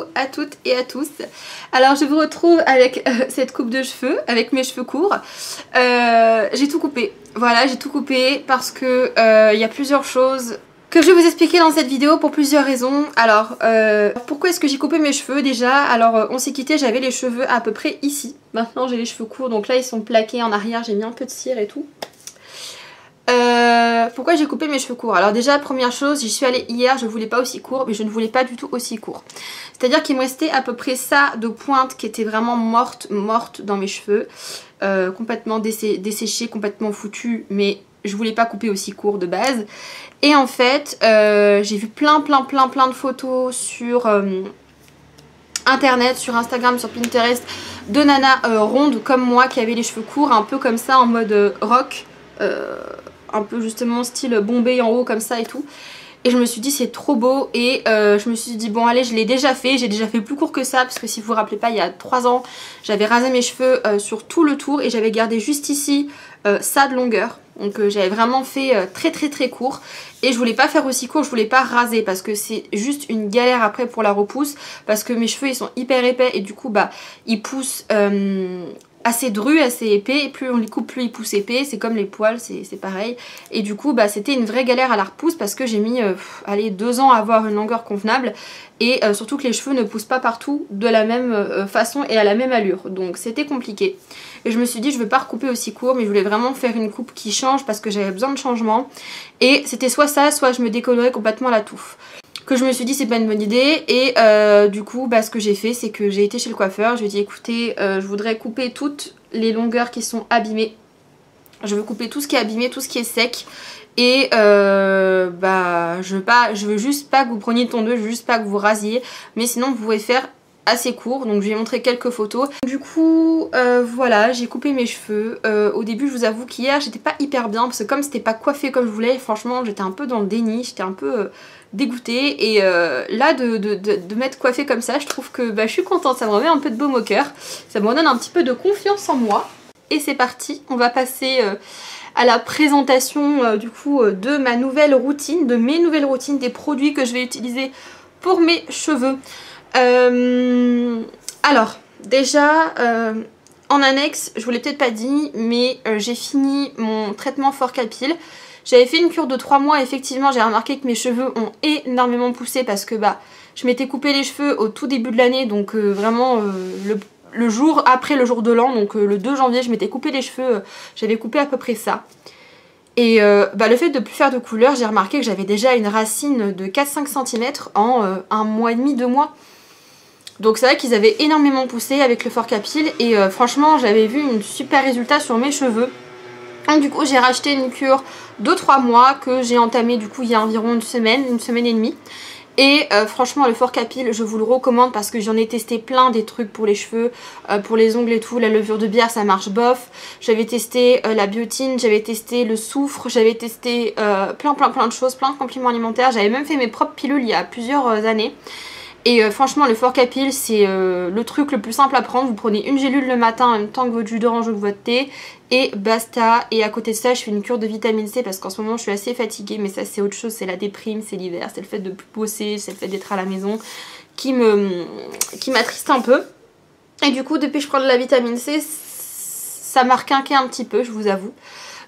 coucou à toutes et à tous. Alors je vous retrouve avec cette coupe de cheveux, avec mes cheveux courts. J'ai tout coupé, voilà, j'ai tout coupé parce que il y a plusieurs choses que je vais vous expliquer dans cette vidéo pour plusieurs raisons. Alors pourquoi est-ce que j'ai coupé mes cheveux déjà? Alors on s'est quitté, j'avais les cheveux à peu près ici. Maintenant j'ai les cheveux courts, donc là ils sont plaqués en arrière, j'ai mis un peu de cire et tout. Pourquoi j'ai coupé mes cheveux courts? Alors déjà première chose, j'y suis allée hier, je voulais pas aussi court, mais je ne voulais pas du tout aussi court. C'est à dire qu'il me restait à peu près ça de pointe qui était vraiment morte dans mes cheveux, complètement desséchée, complètement foutue, mais je voulais pas couper aussi court de base. Et en fait j'ai vu plein de photos sur internet, sur Instagram, sur Pinterest de nanas rondes comme moi qui avaient les cheveux courts un peu comme ça en mode rock, un peu justement style bombé en haut comme ça et tout. Et je me suis dit c'est trop beau et je me suis dit bon allez, je l'ai déjà fait, j'ai déjà fait plus court que ça parce que si vous vous rappelez pas, il y a 3 ans j'avais rasé mes cheveux sur tout le tour et j'avais gardé juste ici ça de longueur. Donc j'avais vraiment fait très court et je voulais pas faire aussi court, je voulais pas raser parce que c'est juste une galère après pour la repousse parce que mes cheveux ils sont hyper épais et du coup bah ils poussent assez drus, assez épais, et plus on les coupe plus ils poussent épais, c'est comme les poils, c'est pareil. Et du coup bah c'était une vraie galère à la repousse parce que j'ai mis allez 2 ans à avoir une longueur convenable et surtout que les cheveux ne poussent pas partout de la même façon et à la même allure, donc c'était compliqué. Et je me suis dit je veux pas recouper aussi court mais je voulais vraiment faire une coupe qui change parce que j'avais besoin de changement et c'était soit ça, soit je me décolorais complètement la touffe. Que je me suis dit c'est pas une bonne idée et du coup bah, ce que j'ai fait c'est que j'ai été chez le coiffeur, je lui ai dit écoutez je voudrais couper toutes les longueurs qui sont abîmées, je veux couper tout ce qui est abîmé, tout ce qui est sec et bah je veux juste pas que vous preniez de tondeuse, je veux juste pas que vous rasiez mais sinon vous pouvez faire assez court, donc je vais montrer quelques photos. Du coup voilà, j'ai coupé mes cheveux. Au début je vous avoue qu'hier j'étais pas hyper bien parce que comme c'était pas coiffé comme je voulais, franchement j'étais un peu dans le déni, j'étais un peu dégoûtée et là de m'être coiffée comme ça, je trouve que bah, je suis contente, ça me remet un peu de baume au cœur, ça me redonne un petit peu de confiance en moi. Et c'est parti, on va passer à la présentation du coup de ma nouvelle routine, de mes nouvelles routines, des produits que je vais utiliser pour mes cheveux. Alors déjà en annexe, je vous l'ai peut-être pas dit mais j'ai fini mon traitement Fort Capil. J'avais fait une cure de 3 mois, effectivement j'ai remarqué que mes cheveux ont énormément poussé parce que bah je m'étais coupé les cheveux au tout début de l'année, donc vraiment le jour après le jour de l'an, donc le 2 janvier je m'étais coupé les cheveux, j'avais coupé à peu près ça. Et bah, le fait de plus faire de couleur, j'ai remarqué que j'avais déjà une racine de 4-5 cm en 1 mois et demi, 2 mois. Donc c'est vrai qu'ils avaient énormément poussé avec le Fort Capil et franchement j'avais vu un super résultat sur mes cheveux. Donc du coup j'ai racheté une cure de 3 mois que j'ai entamée du coup il y a environ une semaine et demie. Et franchement le Fort Capil je vous le recommande parce que j'en ai testé plein des trucs pour les cheveux, pour les ongles et tout. La levure de bière ça marche bof. J'avais testé la biotine, j'avais testé le soufre, j'avais testé plein de choses, plein de compléments alimentaires. J'avais même fait mes propres pilules il y a plusieurs années. Et franchement le Fort Capil c'est le truc le plus simple à prendre. Vous prenez une gélule le matin en même temps que votre jus d'orange ou que votre thé et basta. Et à côté de ça je fais une cure de vitamine C parce qu'en ce moment je suis assez fatiguée, mais ça c'est autre chose, c'est la déprime, c'est l'hiver, c'est le fait de plus bosser, c'est le fait d'être à la maison qui m'attriste un peu. Et du coup depuis que je prends de la vitamine C ça m'a requinqué un petit peu, je vous avoue.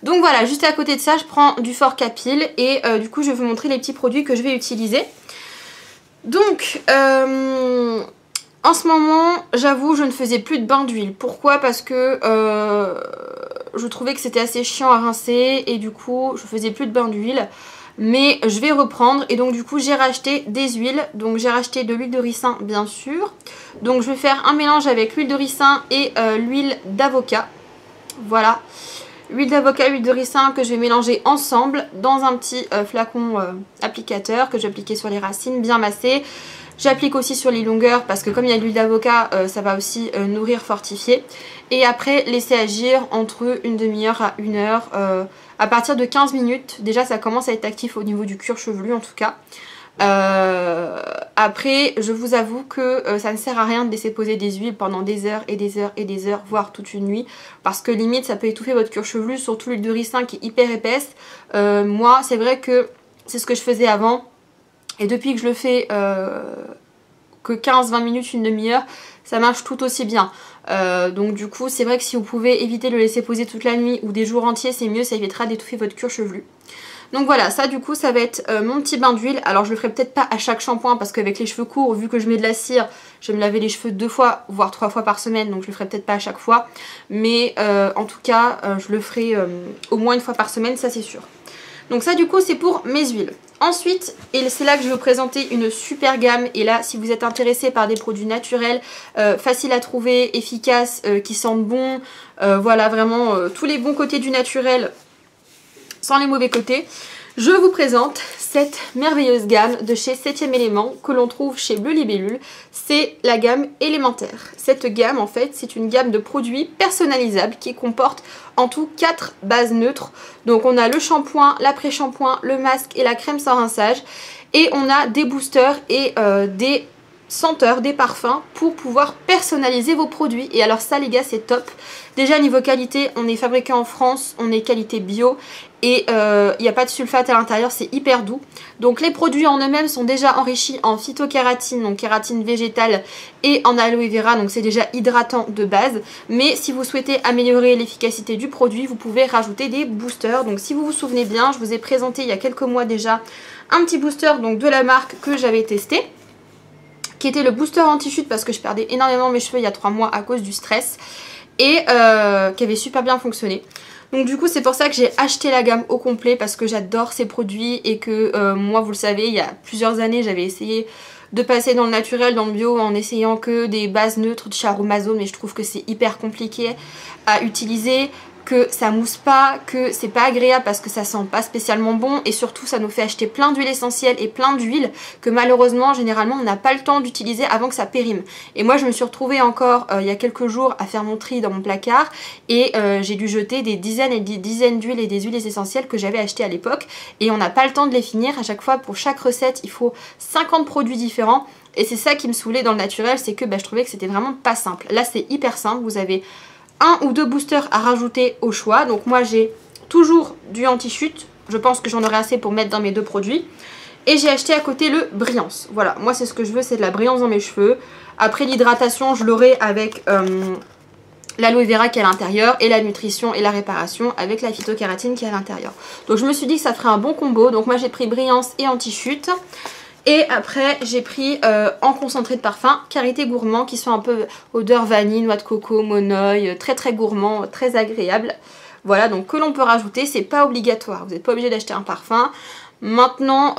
Donc voilà, juste à côté de ça je prends du Fort Capil et du coup je vais vous montrer les petits produits que je vais utiliser. Donc, en ce moment, j'avoue, je ne faisais plus de bain d'huile. Pourquoi? Parce que je trouvais que c'était assez chiant à rincer et du coup, je faisais plus de bain d'huile. Mais je vais reprendre et donc du coup, j'ai racheté des huiles. Donc, j'ai racheté de l'huile de ricin, bien sûr. Donc, je vais faire un mélange avec l'huile de ricin et l'huile d'avocat. Voilà. Huile d'avocat, huile de ricin que je vais mélanger ensemble dans un petit flacon applicateur que je vais appliquer sur les racines, bien massé. J'applique aussi sur les longueurs parce que comme il y a de l'huile d'avocat, ça va aussi nourrir, fortifier. Et après, laisser agir entre une demi-heure à 1 heure. À partir de 15 minutes, déjà ça commence à être actif au niveau du cuir chevelu en tout cas. Après je vous avoue que ça ne sert à rien de laisser poser des huiles pendant des heures et des heures et des heures, voire toute une nuit, parce que limite ça peut étouffer votre cuir chevelu, surtout l'huile de ricin qui est hyper épaisse. Moi c'est vrai que c'est ce que je faisais avant et depuis que je le fais que 15-20 minutes, une demi-heure, ça marche tout aussi bien. Donc du coup c'est vrai que si vous pouvez éviter de le laisser poser toute la nuit ou des jours entiers, c'est mieux, ça évitera d'étouffer votre cuir chevelu. Donc voilà, ça du coup ça va être mon petit bain d'huile. Alors je le ferai peut-être pas à chaque shampoing parce qu'avec les cheveux courts, vu que je mets de la cire, je vais me laver les cheveux 2 fois voire 3 fois par semaine, donc je le ferai peut-être pas à chaque fois. Mais en tout cas je le ferai au moins une fois par semaine, ça c'est sûr. Donc ça du coup c'est pour mes huiles. Ensuite, et c'est là que je vais vous présenter une super gamme. Et là si vous êtes intéressé par des produits naturels, faciles à trouver, efficaces, qui sentent bon, voilà vraiment tous les bons côtés du naturel sans les mauvais côtés, je vous présente cette merveilleuse gamme de chez 7e élément que l'on trouve chez Bleu Libellule. C'est la gamme élémentaire. Cette gamme en fait c'est une gamme de produits personnalisables qui comporte en tout 4 bases neutres. Donc on a le shampoing, l'après-shampoing, le masque et la crème sans rinçage. Et on a des boosters et des senteurs, des parfums pour pouvoir personnaliser vos produits. Et alors ça les gars c'est top. Déjà niveau qualité, on est fabriqué en France, on est qualité bio et il n'y a pas de sulfate à l'intérieur, c'est hyper doux. Donc les produits en eux-mêmes sont déjà enrichis en phytokératine, donc kératine végétale, et en aloe vera, donc c'est déjà hydratant de base. Mais si vous souhaitez améliorer l'efficacité du produit, vous pouvez rajouter des boosters. Donc si vous vous souvenez bien, je vous ai présenté il y a quelques mois déjà un petit booster donc de la marque que j'avais testé, qui était le booster anti-chute parce que je perdais énormément mes cheveux il y a 3 mois à cause du stress et qui avait super bien fonctionné. Donc du coup c'est pour ça que j'ai acheté la gamme au complet parce que j'adore ces produits et que moi vous le savez il y a plusieurs années j'avais essayé de passer dans le naturel, dans le bio en essayant que des bases neutres de chez Aromazone, mais je trouve que c'est hyper compliqué à utiliser, que ça mousse pas, que c'est pas agréable parce que ça sent pas spécialement bon et surtout ça nous fait acheter plein d'huiles essentielles et plein d'huiles que malheureusement généralement on n'a pas le temps d'utiliser avant que ça périme. Et moi je me suis retrouvée encore il y a quelques jours à faire mon tri dans mon placard et j'ai dû jeter des dizaines et des dizaines d'huiles et des huiles essentielles que j'avais achetées à l'époque et on n'a pas le temps de les finir. À chaque fois pour chaque recette il faut 50 produits différents et c'est ça qui me saoulait dans le naturel, c'est que je trouvais que c'était vraiment pas simple. Là c'est hyper simple, vous avez 1 ou 2 boosters à rajouter au choix. Donc moi j'ai toujours du anti-chute, je pense que j'en aurai assez pour mettre dans mes 2 produits. Et j'ai acheté à côté le brillance. Voilà, moi c'est ce que je veux, c'est de la brillance dans mes cheveux. Après l'hydratation je l'aurai avec l'aloe vera qui est à l'intérieur et la nutrition et la réparation avec la phytokératine qui est à l'intérieur. Donc je me suis dit que ça ferait un bon combo. Donc moi j'ai pris brillance et anti-chute. Et après j'ai pris en concentré de parfum Karité Gourmand qui sont un peu odeur vanille, noix de coco, monoï, très très gourmand, très agréable. Voilà, donc que l'on peut rajouter, c'est pas obligatoire, vous n'êtes pas obligé d'acheter un parfum. Maintenant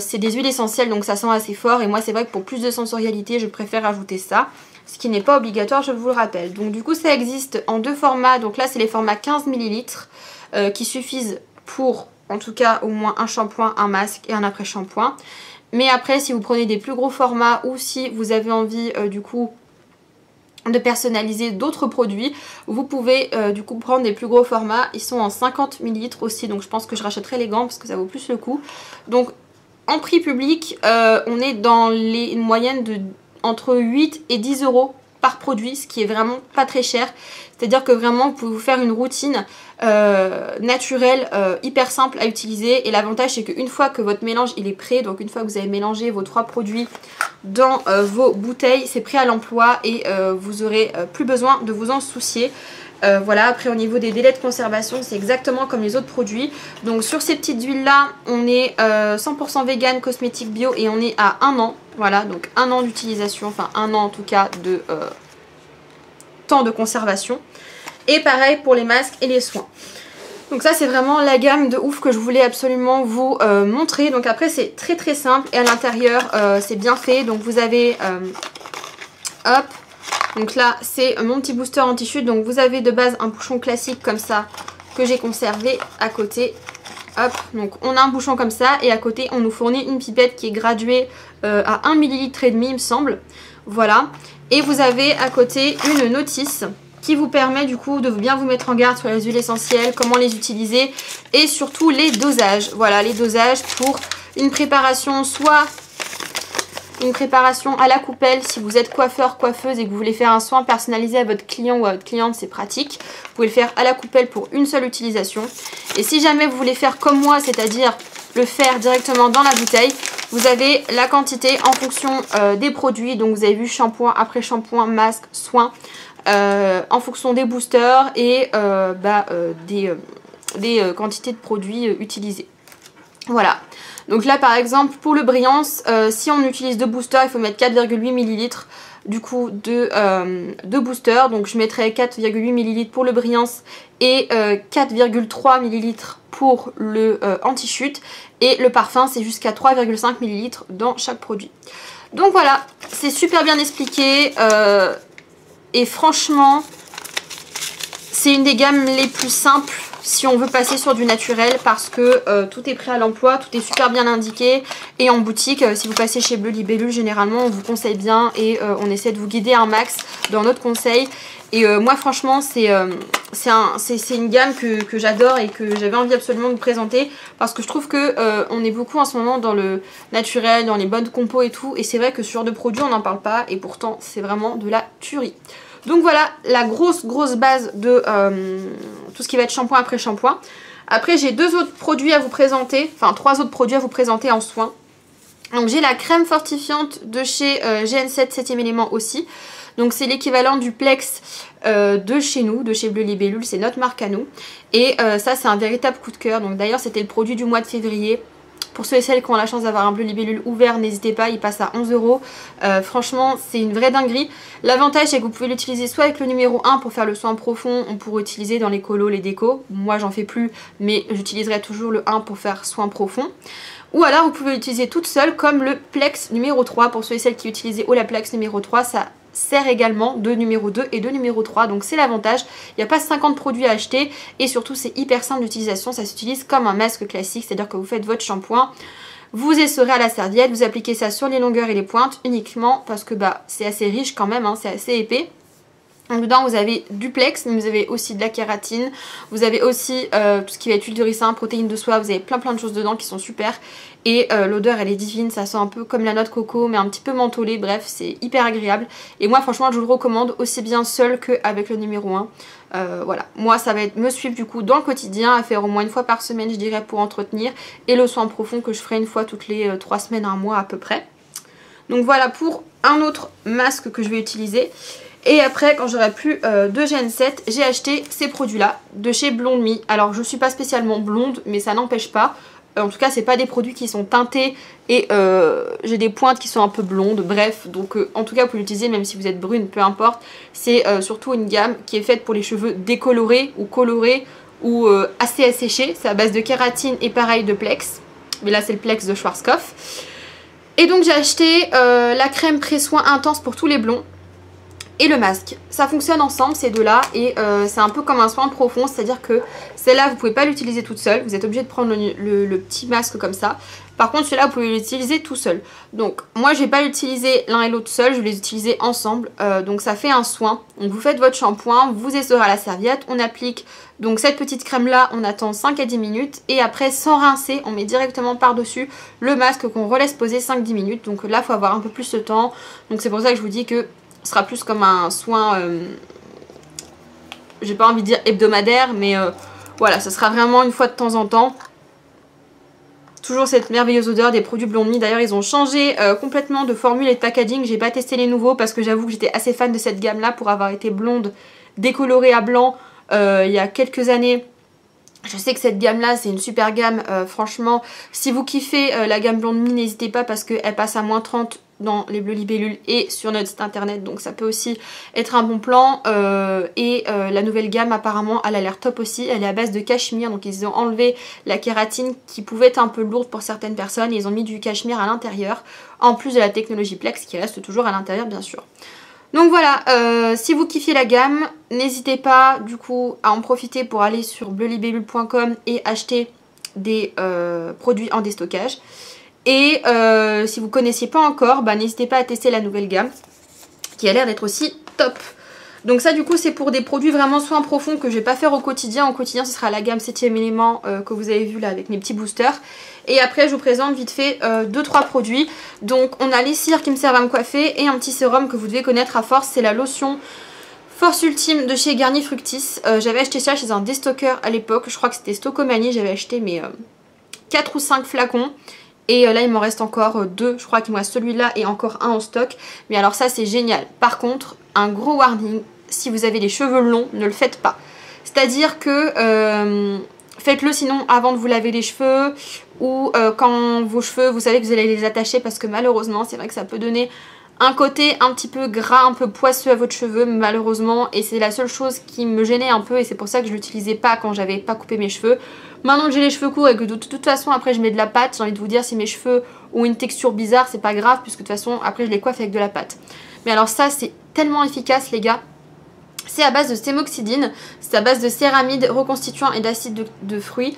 c'est des huiles essentielles donc ça sent assez fort et moi c'est vrai que pour plus de sensorialité je préfère rajouter ça. Ce qui n'est pas obligatoire, je vous le rappelle. Donc du coup ça existe en 2 formats, donc là c'est les formats 15 ml qui suffisent pour en tout cas au moins un shampoing, un masque et un après-shampoing. Mais après si vous prenez des plus gros formats ou si vous avez envie du coup de personnaliser d'autres produits, vous pouvez du coup prendre des plus gros formats. Ils sont en 50 ml aussi, donc je pense que je rachèterai les gants parce que ça vaut plus le coup. Donc en prix public on est dans une moyenne de entre 8 et 10 € par produit, ce qui est vraiment pas très cher. C'est-à-dire que vraiment vous pouvez vous faire une routine naturelle hyper simple à utiliser. Et l'avantage c'est qu'une fois que votre mélange il est prêt, donc une fois que vous avez mélangé vos 3 produits dans vos bouteilles, c'est prêt à l'emploi et vous aurez plus besoin de vous en soucier. Voilà, après au niveau des délais de conservation c'est exactement comme les autres produits. Donc sur ces petites huiles là on est 100% vegan, cosmétique bio et on est à 1 an. Voilà, donc 1 an d'utilisation, enfin 1 an en tout cas de temps de conservation. Et pareil pour les masques et les soins. Donc ça c'est vraiment la gamme de ouf que je voulais absolument vous montrer. Donc après c'est très très simple et à l'intérieur c'est bien fait. Donc vous avez hop. Donc là c'est mon petit booster anti-chute. Donc vous avez de base un bouchon classique comme ça que j'ai conservé à côté. Hop, donc on a un bouchon comme ça et à côté on nous fournit une pipette qui est graduée à 1,5 ml il me semble. Voilà. Et vous avez à côté une notice qui vous permet du coup de bien vous mettre en garde sur les huiles essentielles, comment les utiliser et surtout les dosages. Voilà, les dosages pour une préparation, soit une préparation à la coupelle si vous êtes coiffeur, coiffeuse et que vous voulez faire un soin personnalisé à votre client ou à votre cliente, c'est pratique. Vous pouvez le faire à la coupelle pour une seule utilisation. Et si jamais vous voulez faire comme moi, c'est-à-dire le faire directement dans la bouteille. Vous avez la quantité en fonction des produits. Donc vous avez vu shampoing, après shampoing, masque, soin. En fonction des boosters et des quantités de produits utilisés. Voilà. Donc là par exemple pour le Brillance, si on utilise 2 boosters, il faut mettre 4,8 ml du coup de boosters. Donc je mettrai 4,8 ml pour le Brillance et 4,3 ml pour le anti-chute. Et le parfum c'est jusqu'à 3,5 ml dans chaque produit. Donc voilà, c'est super bien expliqué et franchement c'est une des gammes les plus simples si on veut passer sur du naturel parce que tout est prêt à l'emploi, tout est super bien indiqué. Et en boutique, si vous passez chez Bleu Libellule, généralement on vous conseille bien et on essaie de vous guider un max dans notre conseil. Et moi franchement c'est une gamme que j'adore et que j'avais envie absolument de vous présenter parce que je trouve que on est beaucoup en ce moment dans le naturel, dans les bonnes compos et tout. Et c'est vrai que ce genre de produits on n'en parle pas et pourtant c'est vraiment de la tuerie. Donc voilà la grosse base de tout ce qui va être shampoing après shampoing. Après j'ai 2 autres produits à vous présenter, enfin 3 autres produits à vous présenter en soins. Donc j'ai la crème fortifiante de chez GN7 7e élément aussi. Donc c'est l'équivalent du Plex de chez nous, de chez Bleu Libellule, c'est notre marque à nous. Et ça c'est un véritable coup de cœur. Donc d'ailleurs c'était le produit du mois de février. Pour ceux et celles qui ont la chance d'avoir un Bleu Libellule ouvert, n'hésitez pas, il passe à 11 €. Franchement, c'est une vraie dinguerie. L'avantage, c'est que vous pouvez l'utiliser soit avec le numéro 1 pour faire le soin profond, on pourrait utiliser dans les colos, les décos. Moi, j'en fais plus, mais j'utiliserai toujours le 1 pour faire soin profond. Ou alors, vous pouvez l'utiliser toute seule comme le Plex numéro 3. Pour ceux et celles qui utilisaient Olaplex numéro 3, ça sert également de numéro 2 et de numéro 3, donc c'est l'avantage. Il n'y a pas 50 produits à acheter et surtout c'est hyper simple d'utilisation, ça s'utilise comme un masque classique, c'est-à-dire que vous faites votre shampoing, vous essorez à la serviette, vous appliquez ça sur les longueurs et les pointes uniquement parce que c'est assez riche quand même, hein, c'est assez épais. Donc dedans vous avez du Plex, mais vous avez aussi de la kératine, vous avez aussi tout ce qui va être huile de ricin, protéines de soie, vous avez plein de choses dedans qui sont super. Et l'odeur elle est divine, ça sent un peu comme la noix de coco mais un petit peu mentholé, bref c'est hyper agréable. Et moi franchement je vous le recommande aussi bien seul qu'avec le numéro 1. Voilà, moi ça va être me suivre du coup dans le quotidien, à faire au moins une fois par semaine je dirais pour entretenir. Et le soin profond que je ferai une fois toutes les 3 semaines, un mois à peu près. Donc voilà pour un autre masque que je vais utiliser. Et après, quand j'aurai plus de GN7, j'ai acheté ces produits-là de chez Blonde Me. Alors, je suis pas spécialement blonde, mais ça n'empêche pas. En tout cas, c'est pas des produits qui sont teintés et j'ai des pointes qui sont un peu blondes. Bref, donc en tout cas, vous pouvez l'utiliser même si vous êtes brune, peu importe. C'est surtout une gamme qui est faite pour les cheveux décolorés ou colorés ou assez asséchés. C'est à base de kératine et pareil de Plex. Mais là, c'est le Plex de Schwarzkopf. Et donc, j'ai acheté la crème pré-soin intense pour tous les blonds. Et le masque, ça fonctionne ensemble ces deux là et c'est un peu comme un soin profond, c'est à dire que celle-là vous pouvez pas l'utiliser toute seule, vous êtes obligé de prendre le petit masque comme ça. Par contre celui-là vous pouvez l'utiliser tout seul. Donc moi je vais pas l'utiliser l'un et l'autre seul, je vais les utiliser ensemble. Donc ça fait un soin, donc vous faites votre shampoing, vous essorez à la serviette, on applique donc cette petite crème là, on attend 5 à 10 minutes et après sans rincer on met directement par dessus le masque qu'on relaisse poser 5-10 minutes. Donc là il faut avoir un peu plus de temps, donc c'est pour ça que je vous dis que ce sera plus comme un soin, j'ai pas envie de dire hebdomadaire, mais voilà, ce sera vraiment une fois de temps en temps. Toujours cette merveilleuse odeur des produits Blonde Me. D'ailleurs, ils ont changé complètement de formule et de packaging. J'ai pas testé les nouveaux parce que j'avoue que j'étais assez fan de cette gamme-là pour avoir été blonde décolorée à blanc il y a quelques années. Je sais que cette gamme là c'est une super gamme, franchement si vous kiffez la gamme Blonde Me n'hésitez pas parce qu'elle passe à moins 30 dans les Bleu Libellule et sur notre site internet, donc ça peut aussi être un bon plan. La nouvelle gamme apparemment elle a l'air top aussi, elle est à base de cachemire, donc ils ont enlevé la kératine qui pouvait être un peu lourde pour certaines personnes et ils ont mis du cachemire à l'intérieur en plus de la technologie Plex qui reste toujours à l'intérieur bien sûr. Donc voilà, si vous kiffiez la gamme, n'hésitez pas du coup à en profiter pour aller sur bleulibellule.com et acheter des produits en déstockage. Et si vous ne connaissiez pas encore, n'hésitez pas à tester la nouvelle gamme qui a l'air d'être aussi top. Donc ça du coup c'est pour des produits vraiment soins profonds que je vais pas faire au quotidien. Au quotidien ce sera la gamme 7e élément que vous avez vu là avec mes petits boosters. Et après je vous présente vite fait 2-3 produits. Donc on a les cires qui me servent à me coiffer et un petit sérum que vous devez connaître à force. C'est la lotion Force Ultime de chez Garnier Fructis. J'avais acheté ça chez un déstocker à l'époque. Je crois que c'était Stocomanie j'avais acheté mais 4 ou 5 flacons. Et là il m'en reste encore 2, je crois qu'il me reste celui-là et encore un en stock. Mais alors ça c'est génial. Par contre, un gros warning, si vous avez les cheveux longs, ne le faites pas. C'est-à-dire que faites-le sinon avant de vous laver les cheveux ou quand vos cheveux, vous savez que vous allez les attacher, parce que malheureusement c'est vrai que ça peut donner un côté un petit peu gras, un peu poisseux à votre cheveu malheureusement, et c'est la seule chose qui me gênait un peu et c'est pour ça que je l'utilisais pas quand j'avais pas coupé mes cheveux. Maintenant que j'ai les cheveux courts et que de toute façon après je mets de la pâte, j'ai envie de vous dire, si mes cheveux ont une texture bizarre c'est pas grave puisque de toute façon après je les coiffe avec de la pâte. Mais alors ça c'est tellement efficace les gars. C'est à base de stémoxydine, c'est à base de céramide, reconstituant et d'acide de fruits.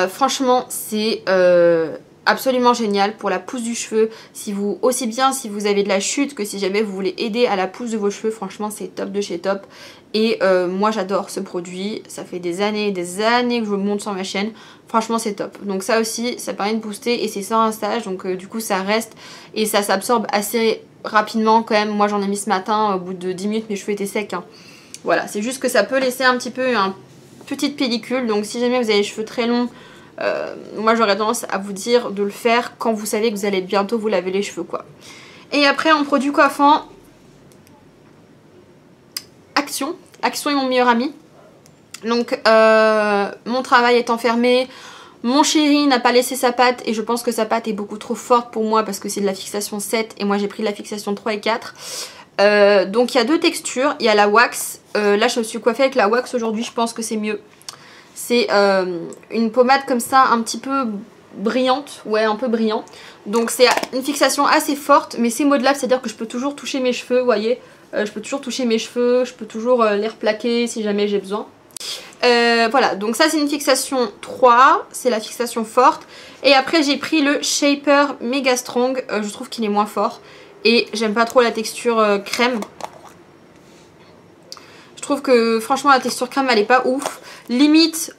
Franchement c'est absolument génial pour la pousse du cheveu, aussi bien si vous avez de la chute que si jamais vous voulez aider à la pousse de vos cheveux. Franchement c'est top de chez top et moi j'adore ce produit, ça fait des années et des années que je le monte sur ma chaîne, franchement c'est top. Donc ça aussi ça permet de booster et c'est sans rinçage, donc du coup ça reste et ça s'absorbe assez rapidement quand même. Moi j'en ai mis ce matin, au bout de 10 minutes mes cheveux étaient secs hein. Voilà, c'est juste que ça peut laisser un petit peu une petite pellicule, donc si jamais vous avez les cheveux très longs, moi j'aurais tendance à vous dire de le faire quand vous savez que vous allez bientôt vous laver les cheveux quoi. Et après en produit coiffant, Action est mon meilleur ami. Donc mon travail étant fermé, mon chéri n'a pas laissé sa pâte et je pense que sa pâte est beaucoup trop forte pour moi parce que c'est de la fixation 7 et moi j'ai pris de la fixation 3 et 4. Donc il y a deux textures, il y a la wax, là je me suis coiffée avec la wax aujourd'hui, je pense que c'est mieux. C'est une pommade comme ça un petit peu brillante, ouais un peu brillant. Donc c'est une fixation assez forte mais c'est modelable, c'est à dire que je peux toujours toucher mes cheveux, vous voyez. Je peux toujours toucher mes cheveux, je peux toujours les replaquer si jamais j'ai besoin. Voilà, donc ça c'est une fixation 3, c'est la fixation forte. Et après j'ai pris le Shaper Mega Strong, je trouve qu'il est moins fort. Et j'aime pas trop la texture crème. Je trouve que franchement la texture crème elle est pas ouf. Limite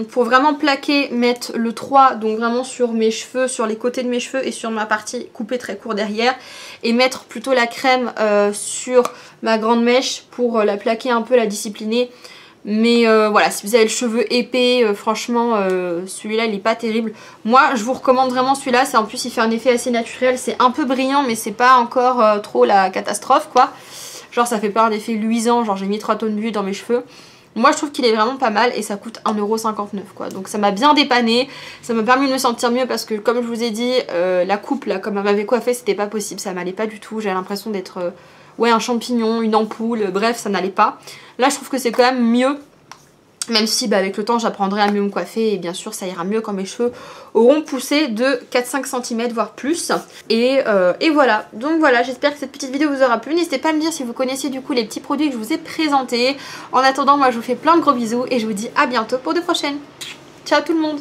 pour vraiment plaquer, mettre le 3, donc vraiment sur mes cheveux, sur les côtés de mes cheveux et sur ma partie coupée très court derrière. Et mettre plutôt la crème sur ma grande mèche pour la plaquer un peu, la discipliner. Mais voilà, si vous avez le cheveu épais, franchement celui-là il est pas terrible. Moi je vous recommande vraiment celui-là, en plus il fait un effet assez naturel, c'est un peu brillant mais c'est pas encore trop la catastrophe quoi. Genre ça fait pas un effet luisant, genre j'ai mis 3 tonnes d'huile dans mes cheveux. Moi je trouve qu'il est vraiment pas mal et ça coûte 1,59€ quoi. Donc ça m'a bien dépanné, ça m'a permis de me sentir mieux parce que comme je vous ai dit, la coupe là comme elle m'avait coiffé c'était pas possible, ça m'allait pas du tout, j'avais l'impression d'être... ouais un champignon, une ampoule, bref ça n'allait pas. Là je trouve que c'est quand même mieux. Même si bah, avec le temps j'apprendrai à mieux me coiffer et bien sûr ça ira mieux quand mes cheveux auront poussé de 4-5 cm voire plus. Et voilà, donc voilà, j'espère que cette petite vidéo vous aura plu. N'hésitez pas à me dire si vous connaissiez du coup les petits produits que je vous ai présentés. En attendant moi je vous fais plein de gros bisous et je vous dis à bientôt pour de prochaines. Ciao tout le monde.